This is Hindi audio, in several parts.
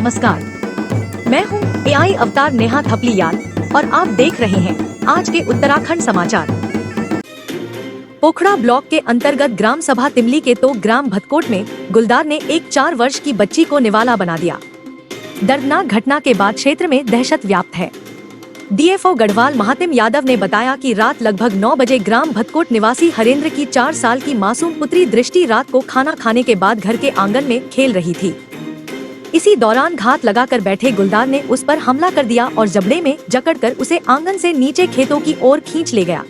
नमस्कार, मैं हूँ एआई अवतार नेहा थपलियाल और आप देख रहे हैं आज के उत्तराखंड समाचार। पोखड़ा ब्लॉक के अंतर्गत ग्राम सभा तिमली के तो ग्राम भतकोट में गुलदार ने एक 4 वर्ष की बच्ची को निवाला बना दिया। दर्दनाक घटना के बाद क्षेत्र में दहशत व्याप्त है। डीएफओ गढ़वाल महातिम यादव ने बताया कि रात लगभग 9 बजे ग्राम भतकोट निवासी हरेंद्र की 4 साल की मासूम पुत्री दृष्टि रात को खाना खाने के बाद घर के आंगन में खेल रही थी। इसी दौरान घात लगाकर बैठे गुलदार ने उस पर हमला कर दिया और जबड़े में जकड़कर उसे आंगन से नीचे खेतों की ओर खींच ले गया।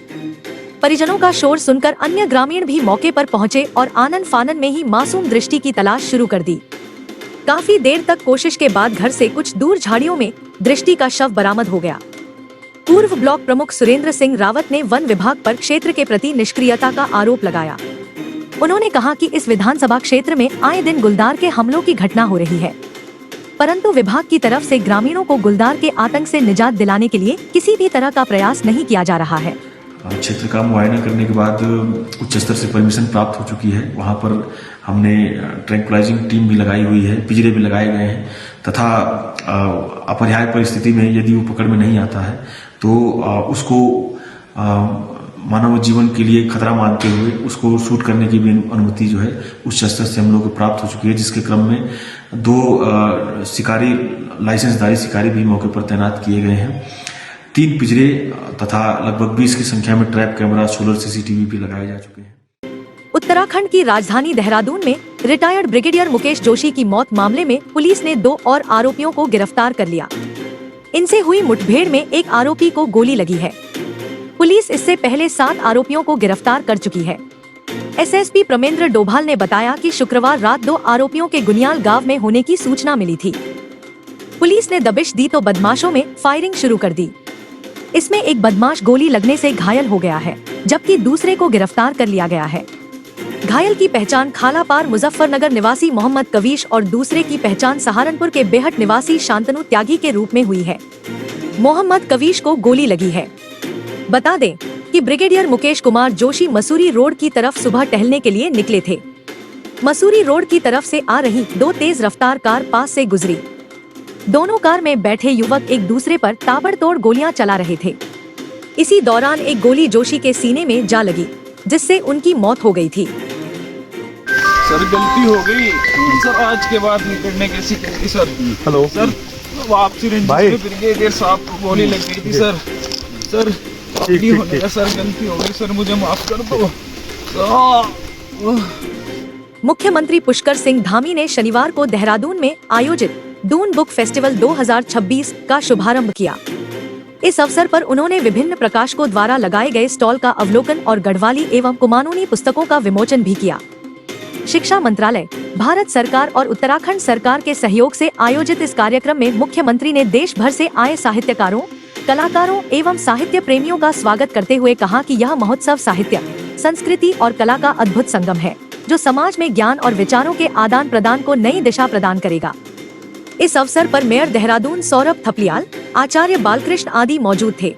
परिजनों का शोर सुनकर अन्य ग्रामीण भी मौके पर पहुंचे और आनन फानन में ही मासूम दृष्टि की तलाश शुरू कर दी। काफी देर तक कोशिश के बाद घर से कुछ दूर झाड़ियों में दृष्टि का शव बरामद हो गया। पूर्व ब्लॉक प्रमुख सुरेंद्र सिंह रावत ने वन विभाग पर क्षेत्र के प्रति निष्क्रियता का आरोप लगाया। उन्होंने कहा कि इस विधानसभा क्षेत्र में आए दिन गुलदार के हमलों की घटना हो रही है, परंतु विभाग की तरफ से ग्रामीणों को गुलदार के आतंक से निजात दिलाने के लिए किसी भी तरह का प्रयास नहीं किया जा रहा है। क्षेत्र का मुआयना करने के बाद उच्च स्तर से परमिशन प्राप्त हो चुकी है। वहां पर हमने ट्रैंकुलाइजिंग टीम भी लगाई हुई है, पिंजरे भी लगाए गए हैं तथा अपरिहार्य परिस्थिति में यदि वो पकड़ में नहीं आता है तो उसको मानव जीवन के लिए खतरा मानते हुए उसको शूट करने की भी अनुमति जो है उच्च स्तर से हम लोग को प्राप्त हो चुकी है, जिसके क्रम में 2 शिकारी लाइसेंसधारी शिकारी भी मौके पर तैनात किए गए हैं। 3 पिंजरे तथा लगभग 20 की संख्या में ट्रैप कैमरा, सोलर सीसीटीवी भी लगाए जा चुके हैं। उत्तराखंड की राजधानी देहरादून में रिटायर्ड ब्रिगेडियर मुकेश जोशी की मौत मामले में पुलिस ने 2 और आरोपियों को गिरफ्तार कर लिया। इनसे हुई मुठभेड़ में एक आरोपी को गोली लगी है। पुलिस इससे पहले 7 आरोपियों को गिरफ्तार कर चुकी है। एसएसपी प्रमेंद्र डोभाल ने बताया कि शुक्रवार रात 2 आरोपियों के गुनियाल गांव में होने की सूचना मिली थी। पुलिस ने दबिश दी तो बदमाशों में फायरिंग शुरू कर दी। इसमें एक बदमाश गोली लगने से घायल हो गया है, जबकि दूसरे को गिरफ्तार कर लिया गया है। घायल की पहचान खालापार मुजफ्फरनगर निवासी मोहम्मद कवीश और दूसरे की पहचान सहारनपुर के बेहट निवासी शांतनु त्यागी के रूप में हुई है। मोहम्मद कवीश को गोली लगी है। बता दें कि ब्रिगेडियर मुकेश कुमार जोशी मसूरी रोड की तरफ सुबह टहलने के लिए निकले थे। मसूरी रोड की तरफ से आ रही 2 तेज रफ्तार कार पास से गुजरी। दोनों कार में बैठे युवक एक दूसरे पर ताबड़तोड़ गोलियां चला रहे थे। इसी दौरान एक गोली जोशी के सीने में जा लगी, जिससे उनकी मौत हो गई थी। सर गलती हो गई सर, आज के बाद निकलने कैसी गलती सर। हेलो सर, वापसी ब्रिगेडियर साहब को गोली लग गई थी सर। सर अपनी होने का सर गलती हो गई सर, मुझे माफ कर दो। मुख्यमंत्री पुष्कर सिंह धामी ने शनिवार को देहरादून में आयोजित दून बुक फेस्टिवल 2026 का शुभारंभ किया। इस अवसर पर उन्होंने विभिन्न प्रकाशकों द्वारा लगाए गए स्टॉल का अवलोकन और गढ़वाली एवं कुमाऊनी पुस्तकों का विमोचन भी किया। शिक्षा मंत्रालय, भारत सरकार और उत्तराखंड सरकार के सहयोग से आयोजित इस कार्यक्रम में मुख्यमंत्री ने देश भर से आए साहित्यकारों, कलाकारों एवं साहित्य प्रेमियों का स्वागत करते हुए कहा कि यह महोत्सव साहित्य, संस्कृति और कला का अद्भुत संगम है, जो समाज में ज्ञान और विचारों के आदान प्रदान को नई दिशा प्रदान करेगा। इस अवसर पर मेयर देहरादून सौरभ थपलियाल, आचार्य बालकृष्ण आदि मौजूद थे।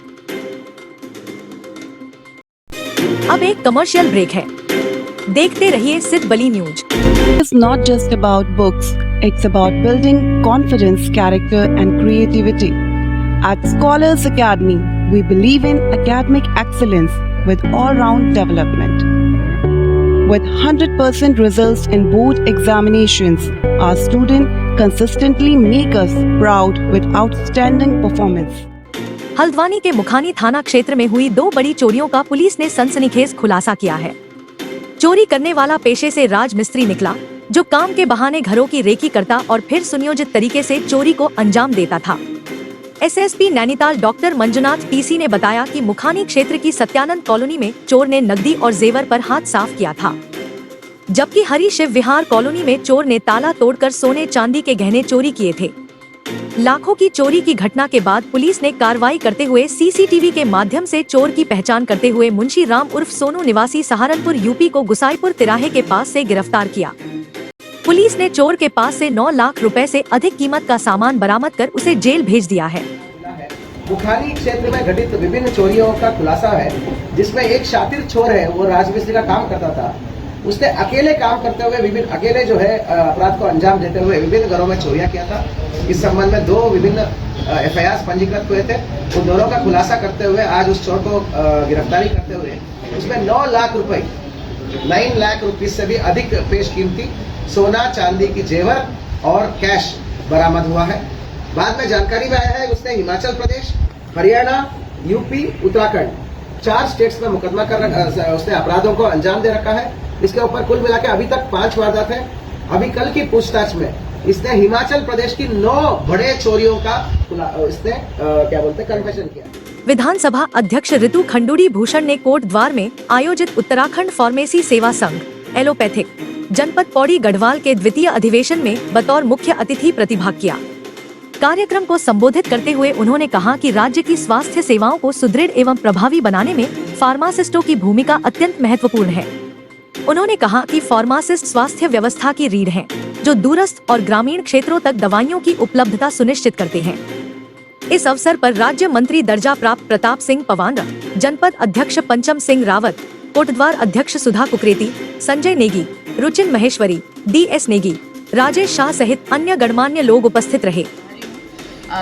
अब एक कमर्शियल ब्रेक है, देखते रहिए सिद्ध बली news. It's not just about books, it's about building confidence, character and creativity. At Scholars Academy, we believe in academic excellence with all-round development. With 100% results in board examinations, our students consistently make us proud with outstanding performance. Haldwani के मुखानी थाना क्षेत्र में हुई 2 बड़ी चोरियों का पुलिस ने सनसनीखेज खुलासा किया है। चोरी करने वाला पेशे से राजमिस्त्री निकला, जो काम के बहाने घरों की रेकी करता और फिर सुनियोजित तरीके से चोरी को अंजाम देता था। SSP Nainital doctor Manjunath PC ने बताया कि मुखानी क्षेत्र की सत्यानंद कॉलोनी में चोर ने नकदी और जेवर पर हाथ साफ किया था, जबकि हरि शिव विहार कॉलोनी में चोर ने ताला तोड़कर सोने चांदी के गहने चोरी किए थे। लाखों की चोरी की घटना के बाद पुलिस ने कार्रवाई करते हुए सीसीटीवी के माध्यम से चोर की पहचान करते हुए मुंशी राम उर्फ सोनू निवासी सहारनपुर यूपी को गुसाईपुर तिराहे के पास से गिरफ्तार किया। पुलिस ने चोर के पास से 9 लाख रुपए से अधिक कीमत का सामान बरामद कर उसे जेल भेज दिया है। मुखानी क्षेत्र में घटित विभिन्न चोरियों का खुलासा है, जिसमें एक शातिर चोर है, वो राजमिस्त्री का काम करता था। उसने अकेले काम करते हुए विभिन्न अकेले जो है अपराध को अंजाम देते हुए विभिन्न घरों में चोरियां किया था। इस संबंध में 2 विभिन्न FIR पंजीकृत हुए थे। उन दोनों का खुलासा करते हुए आज उस चोर को गिरफ्तारी करते हुए उसमें 9 लाख रुपए 9 लाख रुपए से भी अधिक पेश कीमती सोना चांदी की जेवर और कैश बरामद हुआ है। बाद में जानकारी में आया है उसने हिमाचल प्रदेश, हरियाणा, यूपी, उत्तराखंड 4 स्टेट्स में मुकदमा कर उसने अपराधों को अंजाम दे रखा है। इसके ऊपर कुल मिला के अभी तक 5 वारदात है। अभी कल की पूछताछ में इसने हिमाचल प्रदेश की 9 बड़े चोरियों का इसने कन्फेशन किया। विधानसभा अध्यक्ष ऋतु खंडूड़ी भूषण ने कोट द्वार में आयोजित उत्तराखंड फार्मेसी सेवा संघ एलोपैथिक जनपद पौड़ी गढ़वाल के द्वितीय अधिवेशन में बतौर मुख्य अतिथि प्रतिभाग किया। कार्यक्रम को संबोधित करते हुए उन्होंने कहा कि राज्य की स्वास्थ्य सेवाओं को सुदृढ़ एवं प्रभावी बनाने में फार्मासिस्टों की भूमिका अत्यंत महत्वपूर्ण है। उन्होंने कहा कि फार्मासिस्ट स्वास्थ्य व्यवस्था की रीढ़ हैं, जो दूरस्थ और ग्रामीण क्षेत्रों तक दवाइयों की उपलब्धता सुनिश्चित करते हैं। इस अवसर पर राज्य मंत्री दर्जा प्राप्त प्रताप सिंह पवांडा, जनपद अध्यक्ष पंचम सिंह रावत, कोटद्वार अध्यक्ष सुधा कुकरेती, संजय नेगी, रुचिन महेश्वरी, DS नेगी, राजेश शाह सहित अन्य गणमान्य लोग उपस्थित रहे।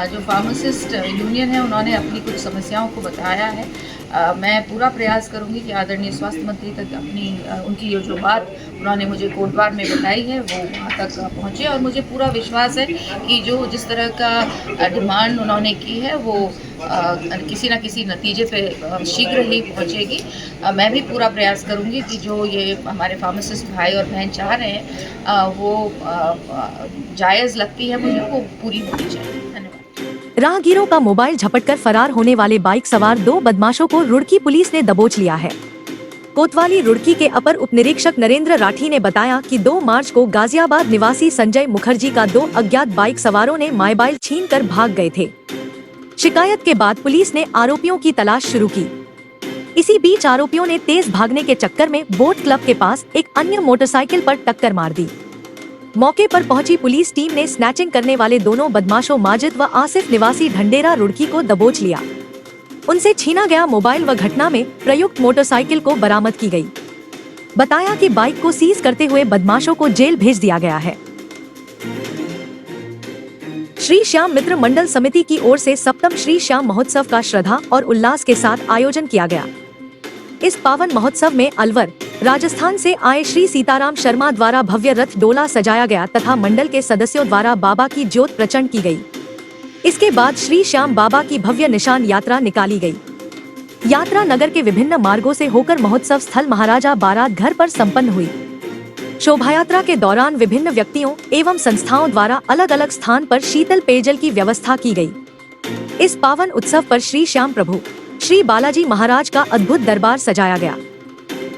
जो फार्मासिस्ट यूनियन है उन्होंने अपनी कुछ समस्याओं को बताया है। मैं पूरा प्रयास करूंगी कि आदरणीय स्वास्थ्य मंत्री तक उनकी जो बात उन्होंने मुझे कोटद्वार में बताई है वो वहाँ तक पहुँचे, और मुझे पूरा विश्वास है कि जिस तरह का डिमांड उन्होंने की है वो किसी न किसी नतीजे पे शीघ्र ही पहुँचेगी। मैं भी पूरा प्रयास करूंगी कि जो ये हमारे फार्मासिस्ट भाई और बहन चाह रहे हैं वो जायज़ लगती है मुझे, वो पूरी होनी चाहिए। राहगीरों का मोबाइल झपटकर फरार होने वाले बाइक सवार 2 बदमाशों को रुड़की पुलिस ने दबोच लिया है। कोतवाली रुड़की के अपर उपनिरीक्षक नरेंद्र राठी ने बताया कि 2 मार्च को गाजियाबाद निवासी संजय मुखर्जी का 2 अज्ञात बाइक सवारों ने मोबाइल छीनकर भाग गए थे। शिकायत के बाद पुलिस ने आरोपियों की तलाश शुरू की। इसी बीच आरोपियों ने तेज भागने के चक्कर में बोट क्लब के पास एक अन्य मोटरसाइकिल पर टक्कर मार दी। मौके पर पहुंची पुलिस टीम ने स्नैचिंग करने वाले दोनों बदमाशों माजिद व आसिफ निवासी ढंडेरा रुड़की को दबोच लिया। उनसे छीना गया मोबाइल व घटना में प्रयुक्त मोटरसाइकिल को बरामद की गई। बताया कि बाइक को सीज करते हुए बदमाशों को जेल भेज दिया गया है। श्री श्याम मित्र मंडल समिति की ओर से 7वें श्री श्याम महोत्सव का श्रद्धा और उल्लास के साथ आयोजन किया गया। इस पावन महोत्सव में अलवर, राजस्थान से आए श्री सीताराम शर्मा द्वारा भव्य रथ डोला सजाया गया तथा मंडल के सदस्यों द्वारा बाबा की ज्योत प्रचंड की गई। इसके बाद श्री श्याम बाबा की भव्य निशान यात्रा निकाली गई। यात्रा नगर के विभिन्न मार्गों से होकर महोत्सव स्थल महाराजा बारात घर पर संपन्न हुई। शोभायात्रा के दौरान विभिन्न व्यक्तियों एवं संस्थाओं द्वारा अलग अलग स्थान पर शीतल पेयजल की व्यवस्था की गई। इस पावन उत्सव पर श्री श्याम प्रभु श्री बालाजी महाराज का अद्भुत दरबार सजाया गया।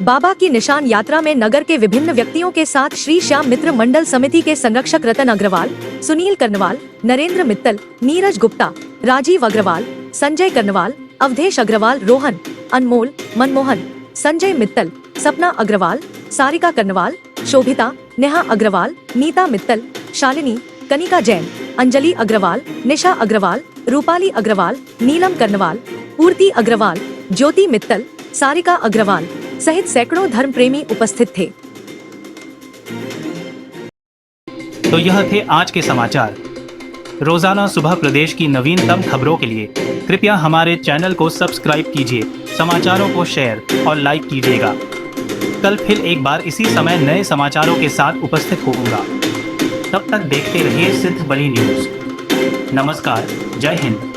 बाबा की निशान यात्रा में नगर के विभिन्न व्यक्तियों के साथ श्री श्याम मित्र मंडल समिति के संरक्षक रतन अग्रवाल, सुनील कर्नवाल, नरेंद्र मित्तल, नीरज गुप्ता, राजीव अग्रवाल, संजय कर्नवाल, अवधेश अग्रवाल, रोहन, अनमोल, मनमोहन, संजय मित्तल, सपना अग्रवाल, सारिका कर्नवाल, शोभिता, नेहा अग्रवाल, नीता मित्तल, शालिनी, कनिका जैन, अंजलि अग्रवाल, निशा अग्रवाल, रूपाली अग्रवाल, नीलम कर्नवाल, पूर्ति अग्रवाल, ज्योति मित्तल, सारिका अग्रवाल सहित सैकड़ों धर्म प्रेमी उपस्थित थे। तो यह थे आज के समाचार। रोजाना सुबह प्रदेश की नवीनतम खबरों के लिए कृपया हमारे चैनल को सब्सक्राइब कीजिए, समाचारों को शेयर और लाइक कीजिएगा। कल फिर एक बार इसी समय नए समाचारों के साथ उपस्थित होऊंगा। तब तक देखते रहिए सिद्ध बली न्यूज। नमस्कार, जय हिंद।